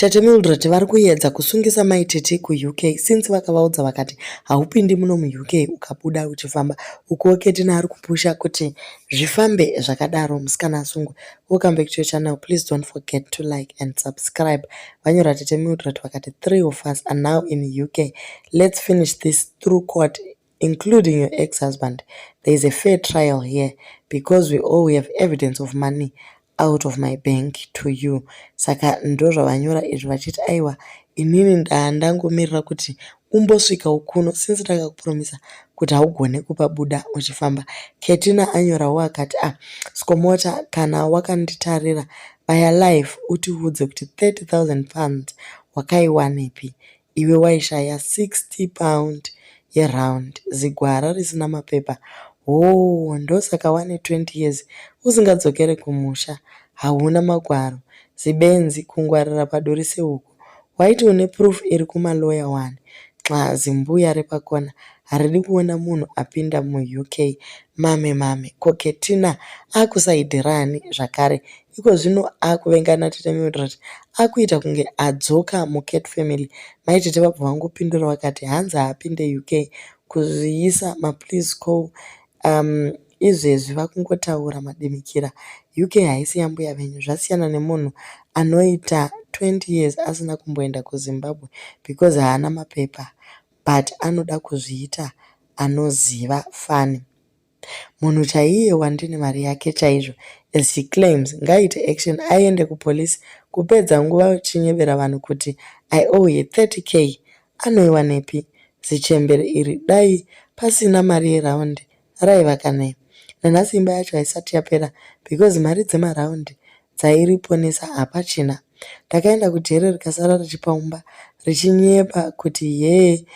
Tete Mildred varikuedza kusungisa Maitt kuUK since vakavaudza vakati haupindi muno muUK ukabuda uchifamba. Ukuwo ketina ari kupusha kuti zvifambe zvakadaro musikana asungwe. Welcome back to your channel. Please don't forget to like and subscribe. Vanyora Tete Mildred vakati 3 of us are now in UK. Let's finish this through court, including your ex-husband. There is a fair trial here because we all have evidence of money out of my bank to you. Saka ndo zvavanyora izvi vachiti aiwa inini ndangomirira kuti umbosvika ukuno since ndakakupromisa kuti haugone kupabuda uchifamba. Ketina anyorawo akati skomota kana wakanditarira by life utiudze kuti 30,000 pounds wakaiwanepi, iwe waishaya 60 pound yeround, zigwara risina mapepa. Ndosaka wane 20 years usingadzokere kumusha, hauna magwaro, zibenzi kungwarira padori sehuku. Waiti une proof iri kumaloya 1 zimbuya repakona haridi kuona munhu apinda muUK. Mame ko Ketina akusaidhirani zvakare iko zvino akuvengana Tete Mildred akuita kunge adzoka muket family. Maitt vabva vangopindura vakati hanzi haapinde UK kuzviisa maplease call. Izvezvi vakungotaura madimikira. UK haisi yambuya venyu, zvasiyana nemunhu anoita 20 years asina kumboenda kuZimbabwe because haana mapepa but anoda kuzviita anoziva fani. Munhu chaiye wandine mari yake chaizvo, as she claims ngaite action aende kupolisi kupedza nguva chinyevera vanhu kuti I owe ye 30k. Anoiwanepi zichembere iri dai pasina mari yeraundi raiva kanei. Nanhasi imba yacho haisati yapera because mari dzemaraundi dzairiponesa hapachina. Ndakaenda kujere rikasara richipaumba richinyepa kuti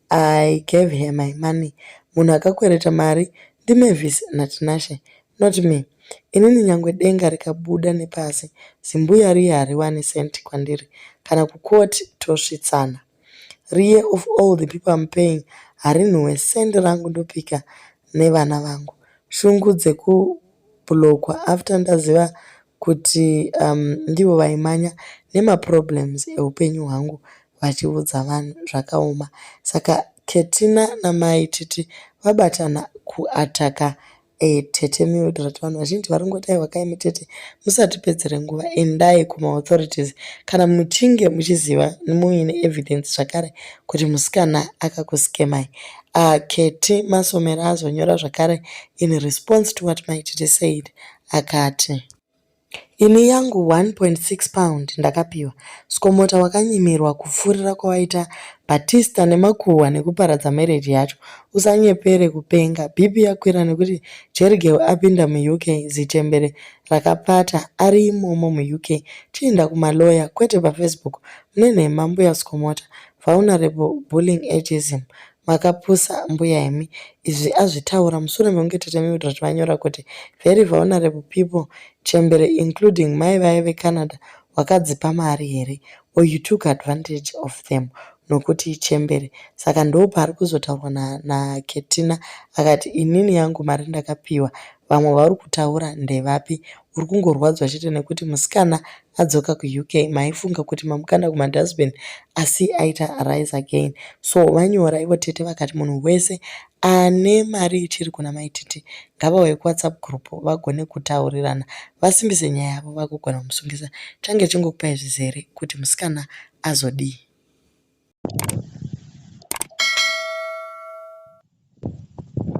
I gave her my money. Munhu akakwereta mari ndiMavis naTinashe, not me. Inini nyangwe denga rikabuda nepasi zimbuya riye hariwani senti kwandiri kana kukoti tosvitsana. Riye of all the people I'm paying harinhuwe sendi rangu ndopika nevana vangu. Shungu dzekubhlokwa after ndaziva kuti ndivo vaimanya nemaproblems eupenyu hwangu vachiudza vanhu zvakaoma. Saka Ketina naMaitt vabatana kuataka Tete Mildred. Vanhu vazhinji varingoti aiwa Tete musatipedzere nguva, endai kumaauthorities kana muchinge muchiziva muine evidence zvakare kuti musikana akakuskemai. Kettymasomera azonyora zvakare in response to what Maitt said akati ini yangu 1.6 pound ndakapiwa. Skomota wakanyimirwa kupfuurira kwawaita Batista nemakuhwa nekuparadza marriage yacho. Usanyepere kupenga, bhipi yakwira nekuti Jerigel apinda muUK. Zichembere rakapata ari imomo muUK. Chienda kumaloya kwete paFacebook. Mune nhema mbuya Skomota, vulnerable bullying ageism. Makapusa mbuya imi. Izvi azvitaura mushure mekunge Tete Mildred vanyora kuti very vulnerable people, chembere including mai vaye veCanada, wakadzipa mari here or you took advantage of them. Nokuti chembere. Saka ndo pari kuzotaurwa naKetina akati inini yangu mari ndakapiwa, vamwe vari kutaura ndevapi. Uri kungorwadzwa chete nekuti musikana adzoka kuUK, maifunga kuti mamukanda kumadustbin asi aita rise again. So vanyora ivo Tete vakati munhu wese ane mari ichiri kuna Maitt ngavauye kuWhatsApp group vagone kutaurirana vasimbise nyaya yavo vakugona kumusungisa. Change chingokupai zvizere kuti musikana azodii.